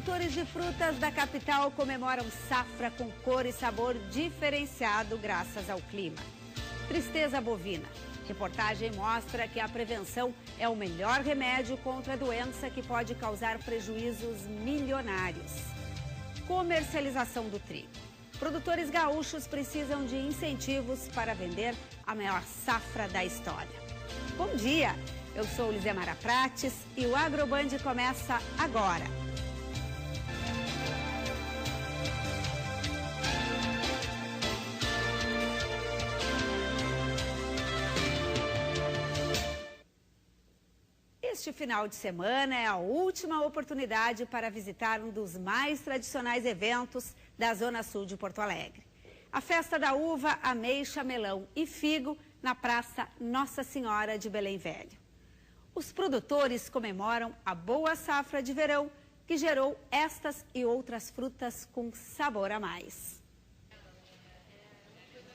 Produtores de frutas da capital comemoram safra com cor e sabor diferenciado graças ao clima. Tristeza bovina. Reportagem mostra que a prevenção é o melhor remédio contra a doença que pode causar prejuízos milionários. Comercialização do trigo. Produtores gaúchos precisam de incentivos para vender a maior safra da história. Bom dia, eu sou Lizemara Prates e o Agroband começa agora. Este final de semana é a última oportunidade para visitar um dos mais tradicionais eventos da Zona Sul de Porto Alegre. A Festa da Uva, Ameixa, Melão e Figo na Praça Nossa Senhora de Belém Velho. Os produtores comemoram a boa safra de verão que gerou estas e outras frutas com sabor a mais.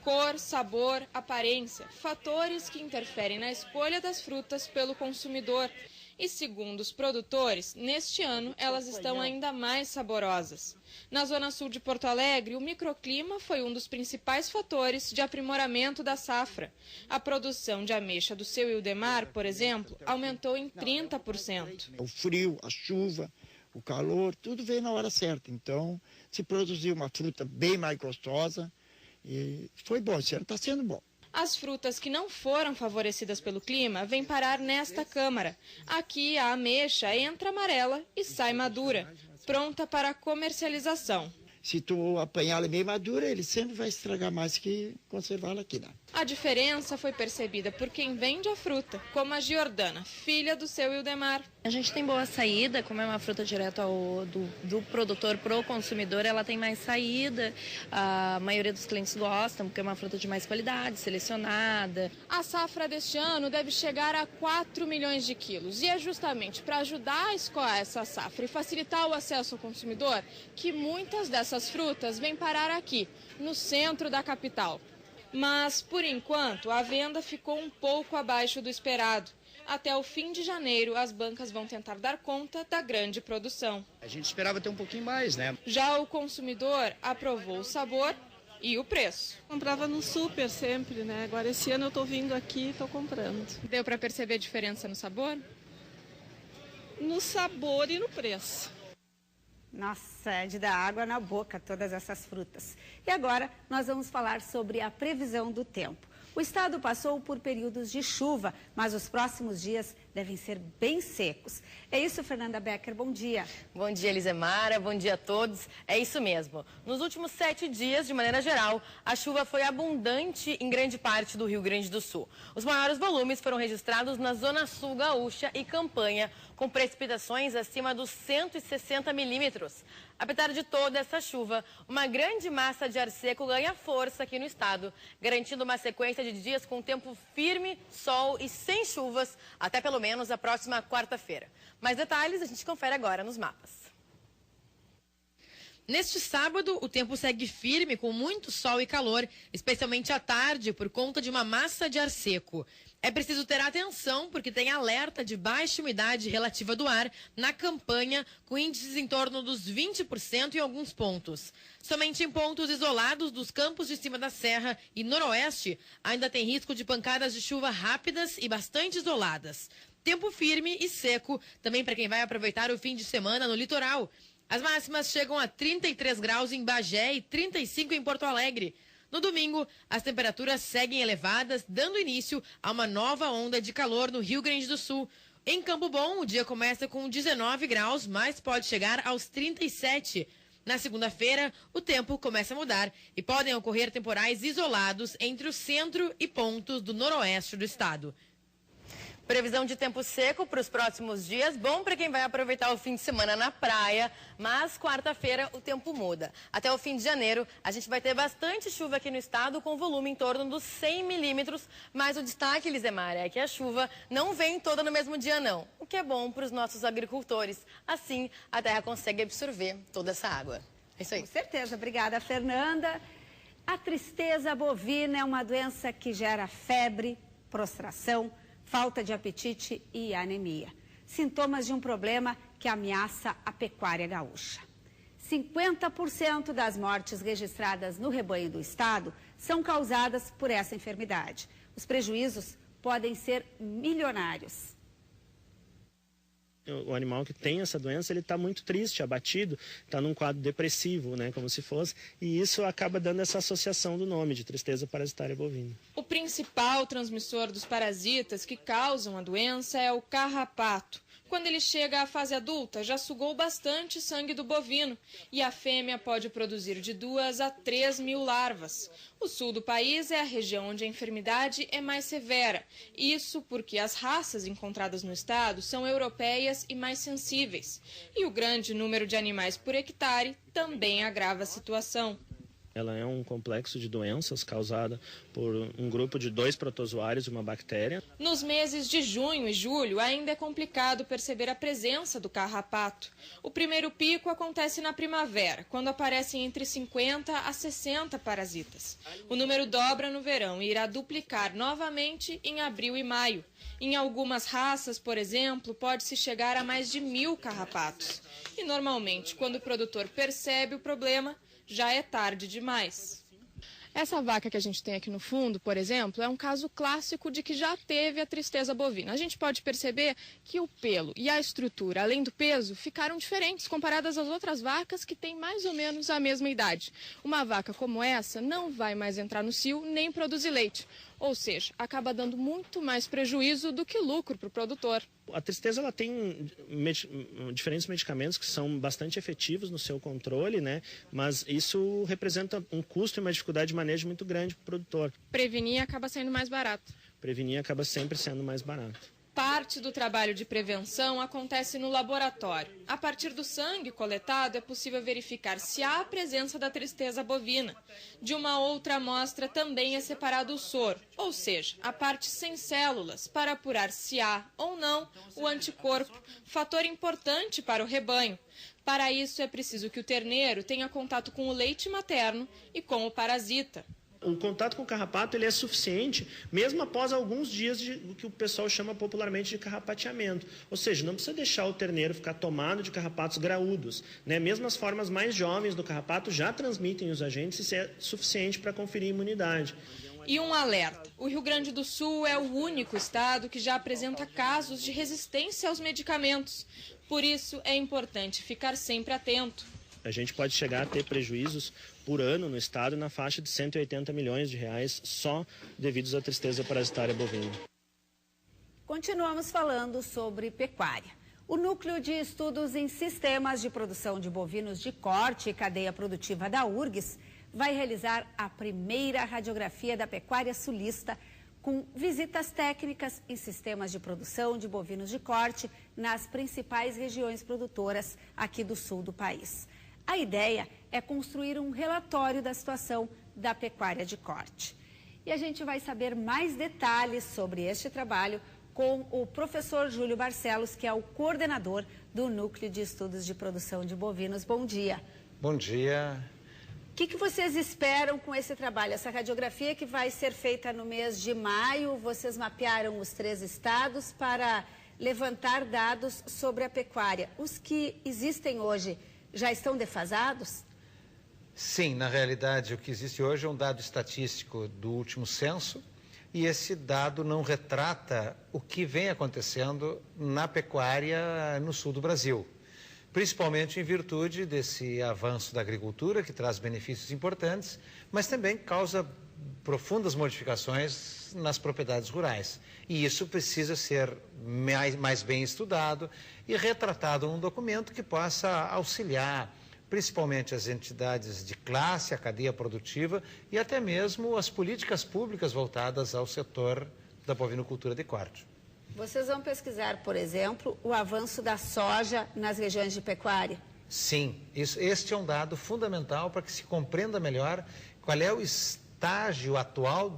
Cor, sabor, aparência, fatores que interferem na escolha das frutas pelo consumidor. E segundo os produtores, neste ano elas estão ainda mais saborosas. Na Zona Sul de Porto Alegre, o microclima foi um dos principais fatores de aprimoramento da safra. A produção de ameixa do seu Ildemar, por exemplo, aumentou em 30%. O frio, a chuva, o calor, tudo veio na hora certa. Então, se produziu uma fruta bem mais gostosa. E foi bom, esse ano está sendo bom. As frutas que não foram favorecidas pelo clima vêm parar nesta câmara. Aqui a ameixa entra amarela e sai madura, pronta para a comercialização. Se tu apanhar ela bem madura, ele sempre vai estragar mais que conservá-la aqui, né? A diferença foi percebida por quem vende a fruta, como a Giordana, filha do seu Ildemar. A gente tem boa saída, como é uma fruta direto do produtor para o consumidor, ela tem mais saída. A maioria dos clientes gostam, porque é uma fruta de mais qualidade, selecionada. A safra deste ano deve chegar a 4 milhões de quilos. E é justamente para ajudar a escoar essa safra e facilitar o acesso ao consumidor que muitas dessas frutas vêm parar aqui, no centro da capital. Mas, por enquanto, a venda ficou um pouco abaixo do esperado. Até o fim de janeiro, as bancas vão tentar dar conta da grande produção. A gente esperava ter um pouquinho mais, né? Já o consumidor aprovou o sabor e o preço. Comprava no super sempre, né? Agora esse ano eu tô vindo aqui e estou comprando. Deu para perceber a diferença no sabor? No sabor e no preço. Nossa, é de dar água na boca todas essas frutas. E agora nós vamos falar sobre a previsão do tempo. O estado passou por períodos de chuva, mas os próximos dias devem ser bem secos. É isso, Fernanda Becker, bom dia. Bom dia, Lizemara, bom dia a todos. É isso mesmo. Nos últimos 7 dias, de maneira geral, a chuva foi abundante em grande parte do Rio Grande do Sul. Os maiores volumes foram registrados na Zona Sul Gaúcha e Campanha, com precipitações acima dos 160 milímetros. Apesar de toda essa chuva, uma grande massa de ar seco ganha força aqui no estado, garantindo uma sequência de dias com tempo firme, sol e sem chuvas, até pelo menos a próxima quarta-feira. Mais detalhes a gente confere agora nos mapas. Neste sábado, o tempo segue firme com muito sol e calor, especialmente à tarde, por conta de uma massa de ar seco. É preciso ter atenção porque tem alerta de baixa umidade relativa do ar na Campanha, com índices em torno dos 20% em alguns pontos. Somente em pontos isolados dos campos de cima da serra e noroeste ainda tem risco de pancadas de chuva rápidas e bastante isoladas. Tempo firme e seco também para quem vai aproveitar o fim de semana no litoral. As máximas chegam a 33 graus em Bagé e 35 em Porto Alegre. No domingo, as temperaturas seguem elevadas, dando início a uma nova onda de calor no Rio Grande do Sul. Em Campo Bom, o dia começa com 19 graus, mas pode chegar aos 37. Na segunda-feira, o tempo começa a mudar e podem ocorrer temporais isolados entre o centro e pontos do noroeste do estado. Previsão de tempo seco para os próximos dias, bom para quem vai aproveitar o fim de semana na praia, mas quarta-feira o tempo muda. Até o fim de janeiro, a gente vai ter bastante chuva aqui no estado, com volume em torno dos 100 milímetros, mas o destaque, Lizemar, é que a chuva não vem toda no mesmo dia não, o que é bom para os nossos agricultores. Assim, a terra consegue absorver toda essa água. É isso aí. Com certeza. Obrigada, Fernanda. A tristeza bovina é uma doença que gera febre, prostração, falta de apetite e anemia. Sintomas de um problema que ameaça a pecuária gaúcha. 50% das mortes registradas no rebanho do estado são causadas por essa enfermidade. Os prejuízos podem ser milionários. O animal que tem essa doença, ele está muito triste, abatido, está num quadro depressivo, né, como se fosse, e isso acaba dando essa associação do nome de tristeza parasitária bovina. O principal transmissor dos parasitas que causam a doença é o carrapato. Quando ele chega à fase adulta, já sugou bastante sangue do bovino e a fêmea pode produzir de 2 a 3 mil larvas. O sul do país é a região onde a enfermidade é mais severa. Isso porque as raças encontradas no estado são europeias e mais sensíveis. E o grande número de animais por hectare também agrava a situação. Ela é um complexo de doenças causada por um grupo de 2 protozoários de uma bactéria. Nos meses de junho e julho, ainda é complicado perceber a presença do carrapato. O primeiro pico acontece na primavera, quando aparecem entre 50 a 60 parasitas. O número dobra no verão e irá duplicar novamente em abril e maio. Em algumas raças, por exemplo, pode-se chegar a mais de 1.000 carrapatos. E normalmente, quando o produtor percebe o problema, já é tarde demais. Essa vaca que a gente tem aqui no fundo, por exemplo, é um caso clássico de que já teve a tristeza bovina. A gente pode perceber que o pelo e a estrutura, além do peso, ficaram diferentes comparadas às outras vacas que têm mais ou menos a mesma idade. Uma vaca como essa não vai mais entrar no cio nem produzir leite. Ou seja, acaba dando muito mais prejuízo do que lucro para o produtor. A tristeza ela tem diferentes medicamentos que são bastante efetivos no seu controle, né? Mas isso representa um custo e uma dificuldade de manejo muito grande para o produtor. Prevenir acaba sendo mais barato. Prevenir acaba sempre sendo mais barato. Parte do trabalho de prevenção acontece no laboratório. A partir do sangue coletado, é possível verificar se há a presença da tristeza bovina. De uma outra amostra também é separado o soro, ou seja, a parte sem células, para apurar se há ou não o anticorpo, fator importante para o rebanho. Para isso, é preciso que o terneiro tenha contato com o leite materno e com o parasita. O contato com o carrapato ele é suficiente, mesmo após alguns dias de o que o pessoal chama popularmente de carrapateamento. Ou seja, não precisa deixar o terneiro ficar tomado de carrapatos graúdos, né? Mesmo as formas mais jovens do carrapato já transmitem os agentes e isso é suficiente para conferir imunidade. E um alerta: o Rio Grande do Sul é o único estado que já apresenta casos de resistência aos medicamentos. Por isso, é importante ficar sempre atento. A gente pode chegar a ter prejuízos por ano no estado na faixa de 180 milhões de reais só devidos à tristeza parasitária bovina. Continuamos falando sobre pecuária. O Núcleo de Estudos em Sistemas de Produção de Bovinos de Corte e Cadeia Produtiva da URGS vai realizar a primeira radiografia da pecuária sulista com visitas técnicas em sistemas de produção de bovinos de corte nas principais regiões produtoras aqui do sul do país. A ideia é construir um relatório da situação da pecuária de corte. E a gente vai saber mais detalhes sobre este trabalho com o professor Júlio Barcelos, que é o coordenador do Núcleo de Estudos de Produção de Bovinos. Bom dia. Bom dia. O que vocês esperam com esse trabalho? Essa radiografia que vai ser feita no mês de maio, vocês mapearam os 3 estados para levantar dados sobre a pecuária. Os que existem hoje já estão defasados? Sim, na realidade o que existe hoje é um dado estatístico do último censo e esse dado não retrata o que vem acontecendo na pecuária no sul do Brasil, principalmente em virtude desse avanço da agricultura que traz benefícios importantes, mas também causa profundas modificações nas propriedades rurais. E isso precisa ser mais bem estudado e retratado num documento que possa auxiliar principalmente as entidades de classe, a cadeia produtiva e até mesmo as políticas públicas voltadas ao setor da bovinocultura de corte. Vocês vão pesquisar, por exemplo, o avanço da soja nas regiões de pecuária? Sim, este é um dado fundamental para que se compreenda melhor qual é o estágio atual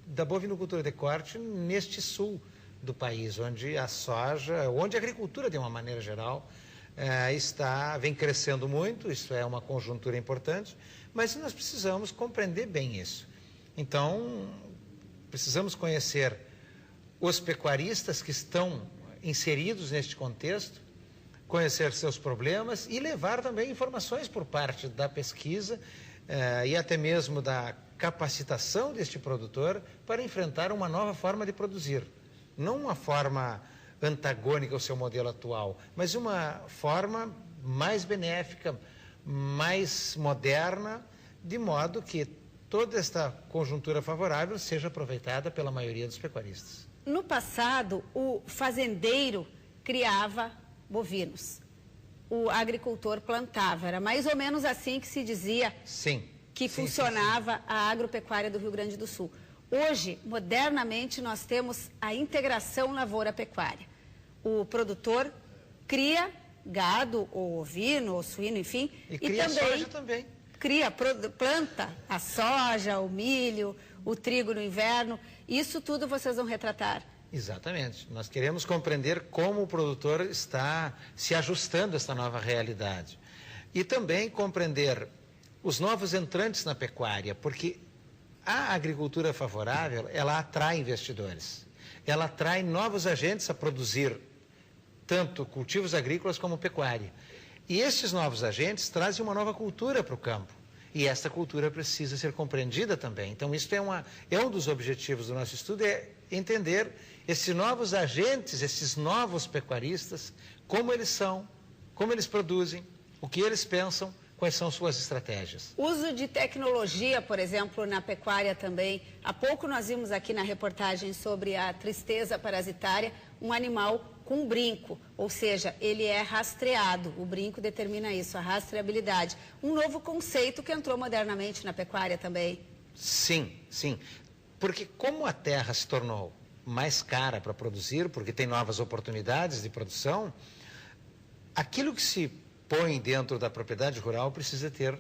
da bovinocultura de corte neste sul do país, onde a soja, onde a agricultura de uma maneira geral vem crescendo muito, isso é uma conjuntura importante, mas nós precisamos compreender bem isso. Então, precisamos conhecer os pecuaristas que estão inseridos neste contexto, conhecer seus problemas e levar também informações por parte da pesquisa e até mesmo da capacitação deste produtor para enfrentar uma nova forma de produzir. Não uma forma antagônica ao seu modelo atual, mas uma forma mais benéfica, mais moderna, de modo que toda esta conjuntura favorável seja aproveitada pela maioria dos pecuaristas. No passado, o fazendeiro criava bovinos. O agricultor plantava. Era mais ou menos assim que se dizia que funcionava a agropecuária do Rio Grande do Sul. Hoje, modernamente, nós temos a integração lavoura-pecuária. O produtor cria gado, ou ovino, ou suíno, enfim. E cria soja também. Planta a soja, o milho, o trigo no inverno. Isso tudo vocês vão retratar. Exatamente. Nós queremos compreender como o produtor está se ajustando a esta nova realidade. E também compreender os novos entrantes na pecuária, porque a agricultura favorável, ela atrai investidores. Ela atrai novos agentes a produzir tanto cultivos agrícolas como pecuária. E esses novos agentes trazem uma nova cultura para o campo. E esta cultura precisa ser compreendida também. Então, isso é um dos objetivos do nosso estudo, é entender esses novos agentes, esses novos pecuaristas, como eles são, como eles produzem, o que eles pensam, quais são suas estratégias. Uso de tecnologia, por exemplo, na pecuária também. Há pouco nós vimos aqui na reportagem sobre a tristeza parasitária, um animal com brinco, ou seja, ele é rastreado. O brinco determina isso, a rastreabilidade. Um novo conceito que entrou modernamente na pecuária também. Sim, sim. Porque como a terra se tornou mais cara para produzir, porque tem novas oportunidades de produção, aquilo que se põe dentro da propriedade rural precisa ter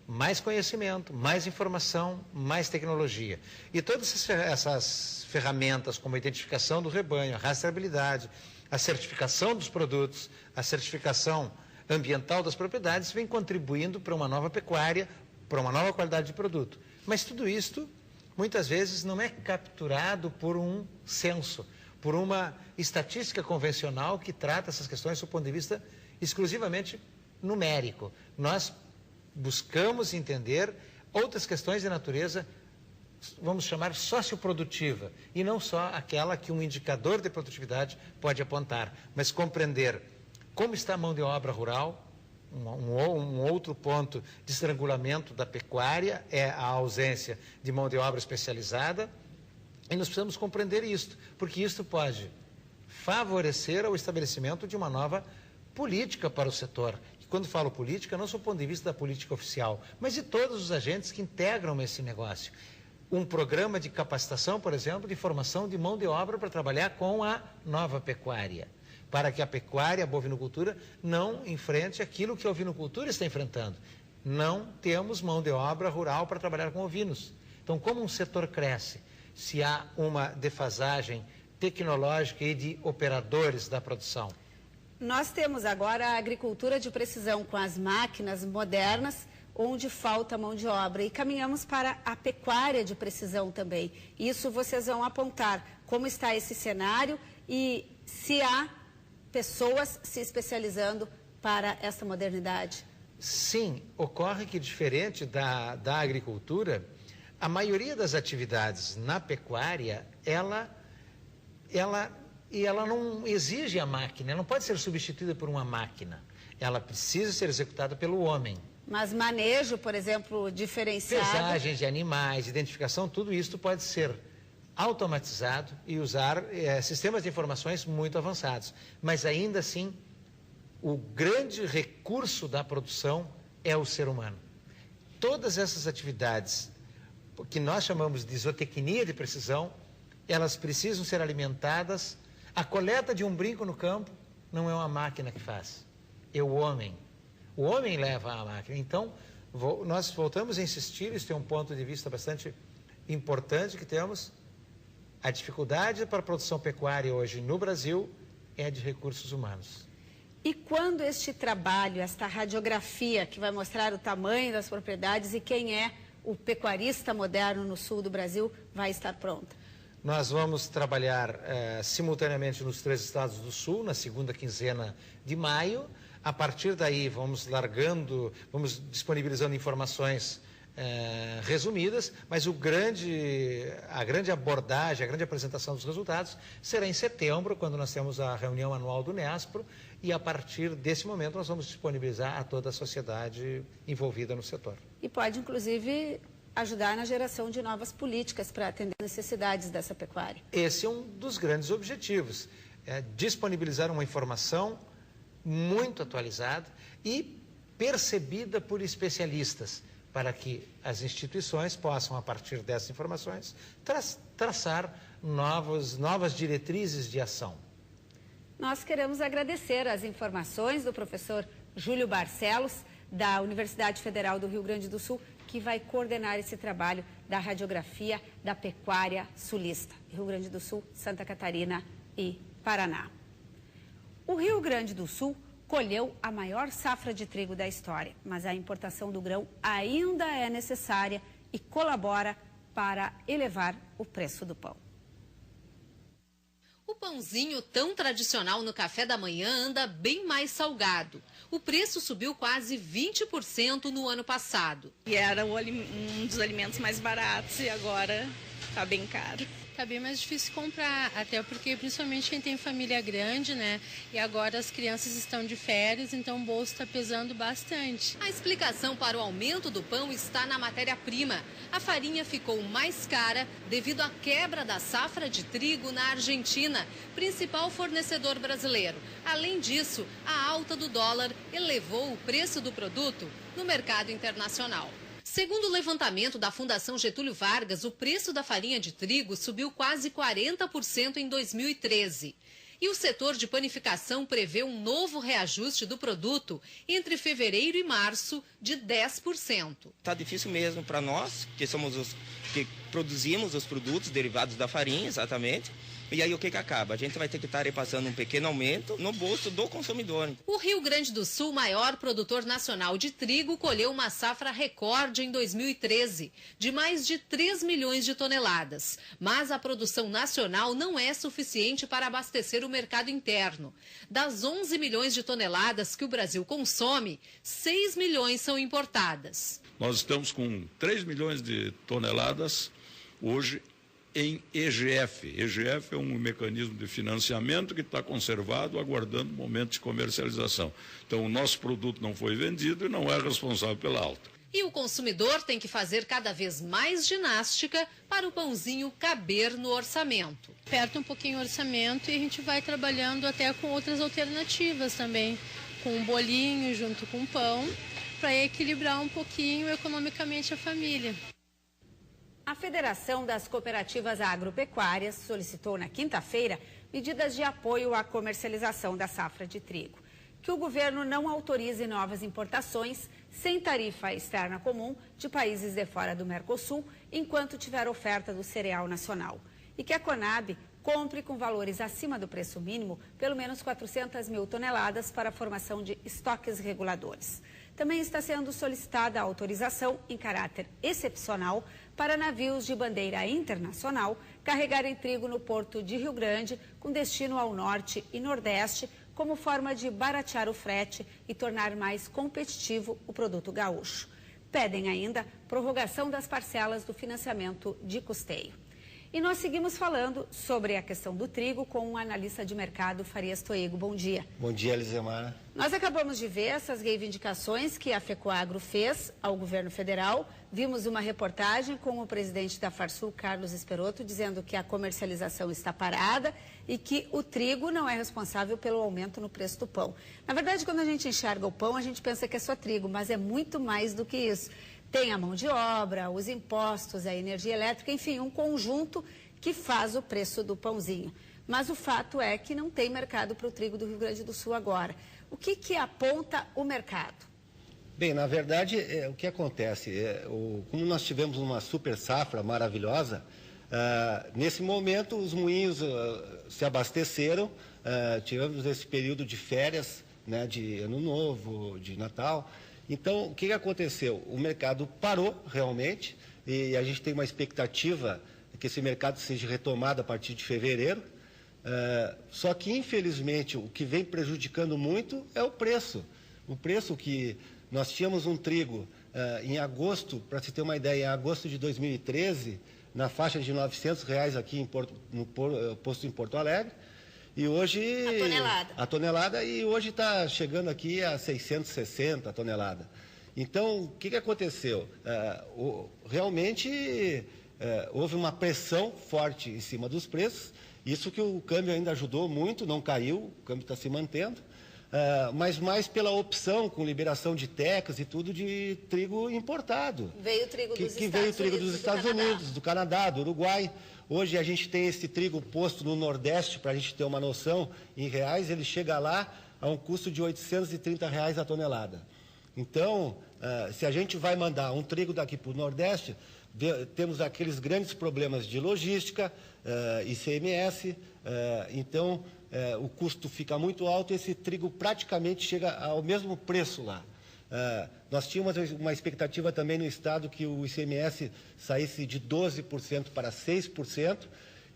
mais conhecimento, mais informação, mais tecnologia. E todas essas ferramentas, como a identificação do rebanho, a rastreabilidade, a certificação dos produtos, a certificação ambiental das propriedades, vem contribuindo para uma nova pecuária, para uma nova qualidade de produto. Mas tudo isto, muitas vezes, não é capturado por um censo, por uma estatística convencional que trata essas questões do ponto de vista exclusivamente numérico. Nós buscamos entender outras questões de natureza, vamos chamar socioprodutiva, e não só aquela que um indicador de produtividade pode apontar, mas compreender como está a mão de obra rural. Um outro ponto de estrangulamento da pecuária é a ausência de mão de obra especializada, e nós precisamos compreender isto, porque isto pode favorecer o estabelecimento de uma nova política para o setor. E quando falo política, não só do ponto de vista da política oficial, mas de todos os agentes que integram esse negócio. Um programa de capacitação, por exemplo, de formação de mão de obra para trabalhar com a nova pecuária, para que a pecuária, a bovinocultura, não enfrente aquilo que a ovinocultura está enfrentando. Não temos mão de obra rural para trabalhar com ovinos. Então, como um setor cresce, se há uma defasagem tecnológica e de operadores da produção? Nós temos agora a agricultura de precisão com as máquinas modernas, onde falta mão de obra, e caminhamos para a pecuária de precisão também. Isso vocês vão apontar como está esse cenário e se há pessoas se especializando para essa modernidade. Sim, ocorre que diferente da agricultura, a maioria das atividades na pecuária, ela não exige a máquina, ela não pode ser substituída por uma máquina. Ela precisa ser executada pelo homem. Mas manejo, por exemplo, diferenciado... Pesagens de animais, identificação, tudo isso pode ser automatizado e usar sistemas de informações muito avançados. Mas ainda assim, o grande recurso da produção é o ser humano. Todas essas atividades que nós chamamos de zootecnia de precisão, elas precisam ser alimentadas. A coleta de um brinco no campo não é uma máquina que faz, é o homem. O homem leva a máquina. Então, nós voltamos a insistir, isso é um ponto de vista bastante importante que temos. A dificuldade para a produção pecuária hoje no Brasil é de recursos humanos. E quando este trabalho, esta radiografia que vai mostrar o tamanho das propriedades e quem é o pecuarista moderno no sul do Brasil vai estar pronta? Nós vamos trabalhar simultaneamente nos 3 estados do Sul, na segunda quinzena de maio. A partir daí, vamos disponibilizando informações resumidas, mas a grande abordagem, a grande apresentação dos resultados será em setembro, quando nós temos a reunião anual do NESPRO, e a partir desse momento nós vamos disponibilizar a toda a sociedade envolvida no setor. E pode, inclusive, ajudar na geração de novas políticas para atender as necessidades dessa pecuária. Esse é um dos grandes objetivos, disponibilizar uma informação muito atualizada e percebida por especialistas, para que as instituições possam, a partir dessas informações, traçar novas diretrizes de ação. Nós queremos agradecer as informações do professor Júlio Barcelos, da Universidade Federal do Rio Grande do Sul, que vai coordenar esse trabalho da radiografia da pecuária sulista, Rio Grande do Sul, Santa Catarina e Paraná. O Rio Grande do Sul colheu a maior safra de trigo da história, mas a importação do grão ainda é necessária e colabora para elevar o preço do pão. O pãozinho tão tradicional no café da manhã anda bem mais salgado. O preço subiu quase 20% no ano passado. E era um dos alimentos mais baratos e agora está bem caro. Tá bem mais difícil comprar, até porque principalmente quem tem família grande, né? E agora as crianças estão de férias, então o bolso está pesando bastante. A explicação para o aumento do pão está na matéria-prima. A farinha ficou mais cara devido à quebra da safra de trigo na Argentina, principal fornecedor brasileiro. Além disso, a alta do dólar elevou o preço do produto no mercado internacional. Segundo o levantamento da Fundação Getúlio Vargas, o preço da farinha de trigo subiu quase 40% em 2013. E o setor de panificação prevê um novo reajuste do produto entre fevereiro e março de 10%. Está difícil mesmo para nós, que somos os que produzimos os produtos derivados da farinha, exatamente. E aí o que acaba? A gente vai ter que estar repassando um pequeno aumento no bolso do consumidor. O Rio Grande do Sul, maior produtor nacional de trigo, colheu uma safra recorde em 2013, de mais de 3 milhões de toneladas. Mas a produção nacional não é suficiente para abastecer o mercado interno. Das 11 milhões de toneladas que o Brasil consome, 6 milhões são importadas. Nós estamos com 3 milhões de toneladas hoje em EGF. EGF é um mecanismo de financiamento que está conservado, aguardando o momento de comercialização. Então, o nosso produto não foi vendido e não é responsável pela alta. E o consumidor tem que fazer cada vez mais ginástica para o pãozinho caber no orçamento. Aperta um pouquinho o orçamento e a gente vai trabalhando até com outras alternativas também, com um bolinho junto com pão, para equilibrar um pouquinho economicamente a família. A Federação das Cooperativas Agropecuárias solicitou na quinta-feira medidas de apoio à comercialização da safra de trigo. Que o governo não autorize novas importações sem tarifa externa comum de países de fora do Mercosul, enquanto tiver oferta do cereal nacional. E que a Conab compre com valores acima do preço mínimo pelo menos 400 mil toneladas para a formação de estoques reguladores. Também está sendo solicitada a autorização em caráter excepcional para navios de bandeira internacional carregarem trigo no porto de Rio Grande com destino ao norte e nordeste, como forma de baratear o frete e tornar mais competitivo o produto gaúcho. Pedem ainda prorrogação das parcelas do financiamento de custeio. E nós seguimos falando sobre a questão do trigo com o analista de mercado Farias Toego. Bom dia. Bom dia, Elisemara. Nós acabamos de ver essas reivindicações que a FECOAGRO fez ao governo federal. Vimos uma reportagem com o presidente da Farsul, Carlos Esperotto, dizendo que a comercialização está parada e que o trigo não é responsável pelo aumento no preço do pão. Na verdade, quando a gente enxerga o pão, a gente pensa que é só trigo, mas é muito mais do que isso. Tem a mão de obra, os impostos, a energia elétrica, enfim, um conjunto que faz o preço do pãozinho. Mas o fato é que não tem mercado para o trigo do Rio Grande do Sul agora. O que aponta o mercado? Bem, na verdade, o que acontece? Como nós tivemos uma super safra maravilhosa, nesse momento os moinhos se abasteceram, tivemos esse período de férias, né, de Ano Novo, de Natal. Então, o que aconteceu? O mercado parou realmente e a gente tem uma expectativa que esse mercado seja retomado a partir de fevereiro. Só que, infelizmente, o que vem prejudicando muito é o preço. O preço que nós tínhamos um trigo em agosto, para se ter uma ideia, em agosto de 2013, na faixa de R$ 900 aqui no posto em Porto Alegre. E hoje... A tonelada, e hoje está chegando aqui a 660 a tonelada. Então, o que aconteceu? Realmente houve uma pressão forte em cima dos preços, isso que o câmbio ainda ajudou muito, não caiu, o câmbio está se mantendo, mas mais pela opção, com liberação de tecas e tudo, de trigo importado. Veio o trigo dos Estados Unidos. Veio o trigo dos Estados Unidos, do Canadá, do Uruguai. Hoje a gente tem esse trigo posto no Nordeste, para a gente ter uma noção, em reais, ele chega lá a um custo de R$ 830 a tonelada. Então, se a gente vai mandar um trigo daqui para o Nordeste, temos aqueles grandes problemas de logística, ICMS, então o custo fica muito alto e esse trigo praticamente chega ao mesmo preço lá. Nós tínhamos uma expectativa também no Estado que o ICMS saísse de 12% para 6%,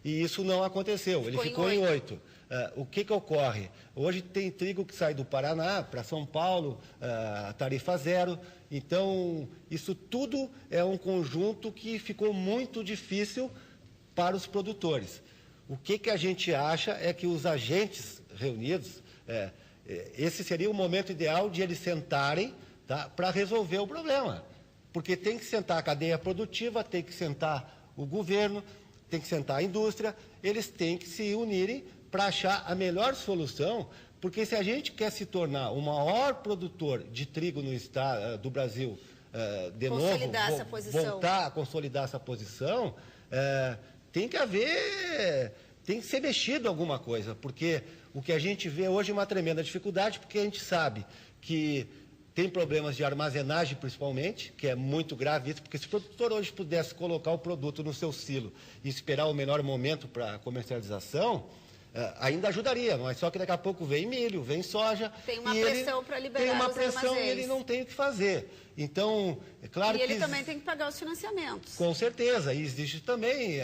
e isso não aconteceu, ele ficou em 8%. O que ocorre? Hoje tem trigo que sai do Paraná para São Paulo, tarifa zero. Então, isso tudo é um conjunto que ficou muito difícil para os produtores. O que a gente acha é que os agentes reunidos, esse seria o momento ideal de eles sentarem, tá, para resolver o problema. Porque tem que sentar a cadeia produtiva, tem que sentar o governo, tem que sentar a indústria, eles têm que se unirem para achar a melhor solução, porque se a gente quer se tornar o maior produtor de trigo no estado do Brasil, voltar a consolidar essa posição, tem que ser mexido alguma coisa, porque o que a gente vê hoje é uma tremenda dificuldade, porque a gente sabe que tem problemas de armazenagem, principalmente, que é muito grave isso, porque se o produtor hoje pudesse colocar o produto no seu silo e esperar o melhor momento para a comercialização, ainda ajudaria, mas só que daqui a pouco vem milho, vem soja. Tem uma pressão para liberar. Tem uma pressão e ele não tem o que fazer. Então, é claro que... E ele também tem que pagar os financiamentos. Com certeza. E existe também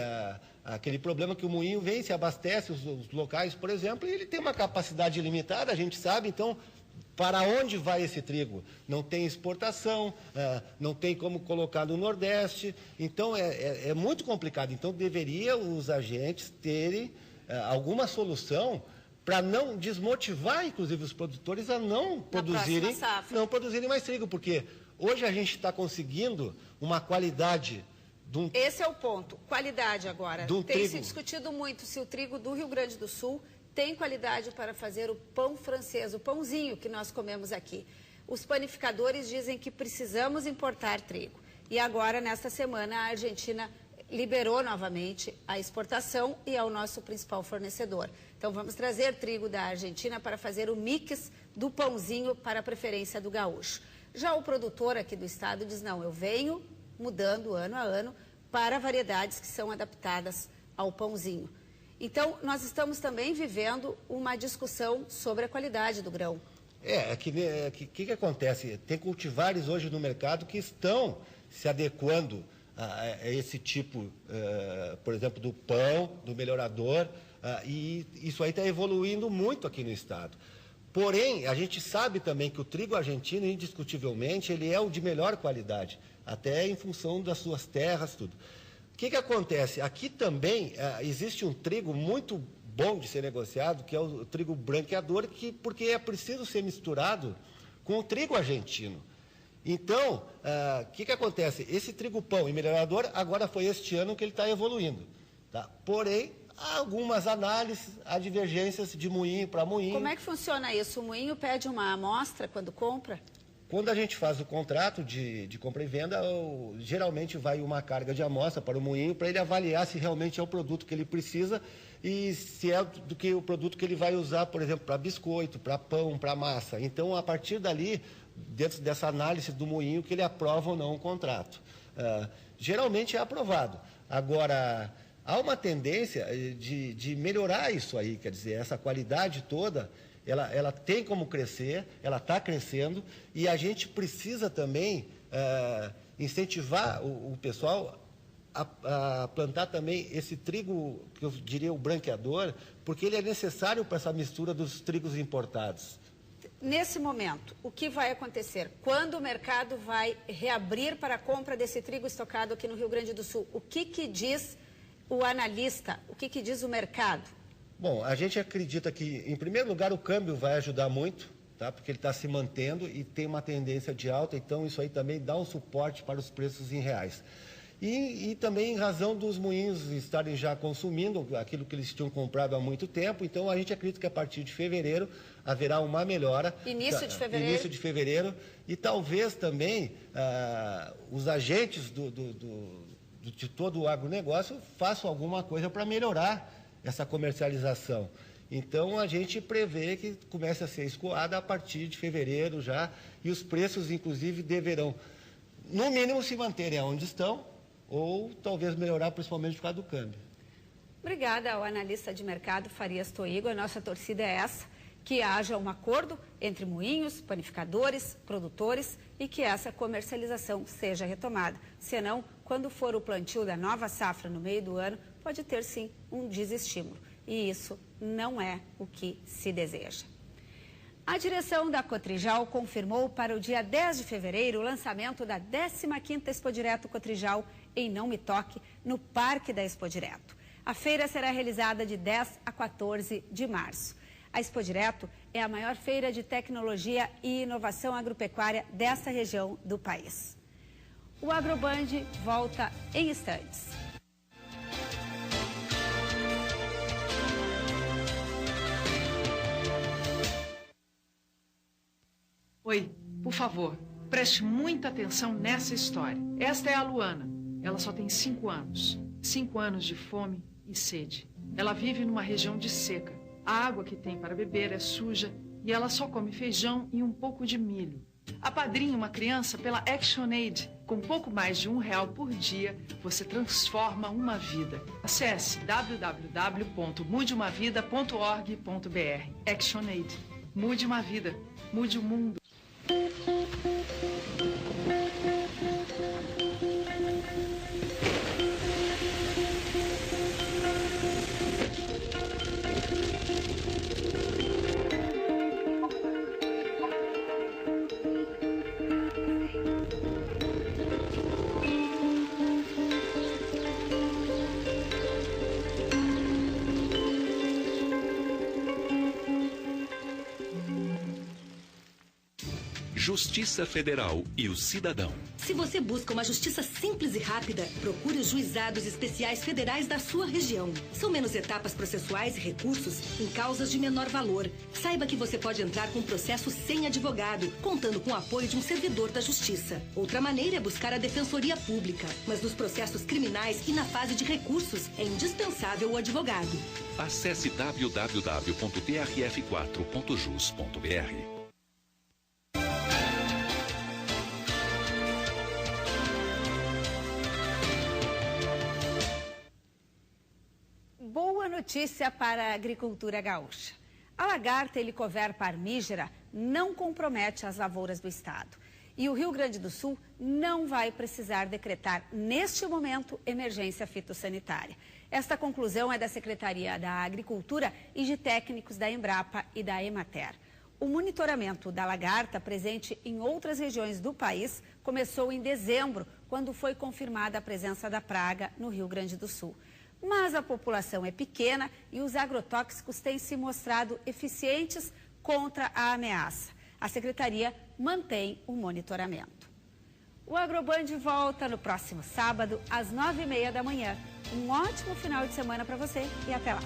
aquele problema que o moinho vem, se abastece os locais, por exemplo, e ele tem uma capacidade limitada, a gente sabe, então... Para onde vai esse trigo? Não tem exportação, não tem como colocar no Nordeste, então é muito complicado. Então, deveria os agentes terem alguma solução para não desmotivar, inclusive, os produtores a não produzirem mais trigo, porque hoje a gente está conseguindo uma qualidade... Esse é o ponto, qualidade agora. Tem se discutido muito se o trigo do Rio Grande do Sul tem qualidade para fazer o pão francês, o pãozinho que nós comemos aqui. Os panificadores dizem que precisamos importar trigo. E agora, nesta semana, a Argentina liberou novamente a exportação e é o nosso principal fornecedor. Então, vamos trazer trigo da Argentina para fazer o mix do pãozinho para a preferência do gaúcho. Já o produtor aqui do estado diz, não, eu venho mudando ano a ano para variedades que são adaptadas ao pãozinho. Então, nós estamos também vivendo uma discussão sobre a qualidade do grão. Que acontece? Tem cultivares hoje no mercado que estão se adequando a esse tipo, por exemplo, do pão, do melhorador, e isso aí está evoluindo muito aqui no estado. Porém, a gente sabe também que o trigo argentino, indiscutivelmente, ele é o de melhor qualidade, até em função das suas terras, tudo. O que acontece? Aqui também existe um trigo muito bom de ser negociado, que é o trigo branqueador, porque é preciso ser misturado com o trigo argentino. Então, o que acontece? Esse trigo pão e melhorador, agora foi este ano que ele está evoluindo. Tá? Porém, há algumas análises, há divergências de moinho para moinho. Como é que funciona isso? O moinho pede uma amostra quando compra? Quando a gente faz o contrato de compra e venda, geralmente vai uma carga de amostra para o moinho para ele avaliar se realmente é o produto que ele precisa e se é o produto que ele vai usar, por exemplo, para biscoito, para pão, para massa. Então, a partir dali, dentro dessa análise do moinho, que ele aprova ou não o contrato. Geralmente é aprovado. Agora, há uma tendência de melhorar isso aí, quer dizer, essa qualidade toda... Ela tem como crescer, ela está crescendo e a gente precisa também incentivar o pessoal a plantar também esse trigo, que eu diria o branqueador, porque ele é necessário para essa mistura dos trigos importados. Nesse momento, o que vai acontecer? Quando o mercado vai reabrir para a compra desse trigo estocado aqui no Rio Grande do Sul? O que diz o analista? O que diz o mercado? Bom, a gente acredita que, em primeiro lugar, o câmbio vai ajudar muito, tá? Porque ele está se mantendo e tem uma tendência de alta, então isso aí também dá um suporte para os preços em reais. E também em razão dos moinhos estarem já consumindo aquilo que eles tinham comprado há muito tempo, então a gente acredita que a partir de fevereiro haverá uma melhora. Início de fevereiro. Início de fevereiro. E talvez também os agentes de todo o agronegócio façam alguma coisa para melhorar essa comercialização. Então a gente prevê que comece a ser escoada a partir de fevereiro já, e os preços inclusive deverão, no mínimo, se manterem onde estão, ou talvez melhorar, principalmente por causa do câmbio. Obrigada ao analista de mercado Farias Toigo. A nossa torcida é essa, que haja um acordo entre moinhos, panificadores, produtores e que essa comercialização seja retomada. Senão, quando for o plantio da nova safra no meio do ano, pode ter sim um desestímulo. E isso não é o que se deseja. A direção da Cotrijal confirmou para o dia 10 de fevereiro o lançamento da 15ª Expo Direto Cotrijal em Não Me Toque, no Parque da Expo Direto. A feira será realizada de 10 a 14 de março. A Expo Direto é a maior feira de tecnologia e inovação agropecuária desta região do país. O Agroband volta em instantes. Oi, por favor, preste muita atenção nessa história. Esta é a Luana. Ela só tem 5 anos. 5 anos de fome e sede. Ela vive numa região de seca. A água que tem para beber é suja e ela só come feijão e um pouco de milho. Apadrinhe uma criança pela ActionAid. Com pouco mais de R$1 por dia, você transforma uma vida. Acesse www.mudeumavida.org.br. ActionAid. Mude uma vida. Mude o mundo. Justiça Federal e o cidadão. Se você busca uma justiça simples e rápida, procure os juizados especiais federais da sua região. São menos etapas processuais e recursos em causas de menor valor. Saiba que você pode entrar com processo sem advogado, contando com o apoio de um servidor da justiça. Outra maneira é buscar a defensoria pública. Mas nos processos criminais e na fase de recursos, é indispensável o advogado. Acesse www.trf4.jus.br. Boa notícia para a agricultura gaúcha. A lagarta helicover parmígera não compromete as lavouras do estado. E o Rio Grande do Sul não vai precisar decretar, neste momento, emergência fitossanitária. Esta conclusão é da Secretaria da Agricultura e de técnicos da Embrapa e da Emater. O monitoramento da lagarta, presente em outras regiões do país, começou em dezembro, quando foi confirmada a presença da praga no Rio Grande do Sul. Mas a população é pequena e os agrotóxicos têm se mostrado eficientes contra a ameaça. A Secretaria mantém o monitoramento. O Agroband volta no próximo sábado, às 9h30 da manhã. Um ótimo final de semana para você e até lá.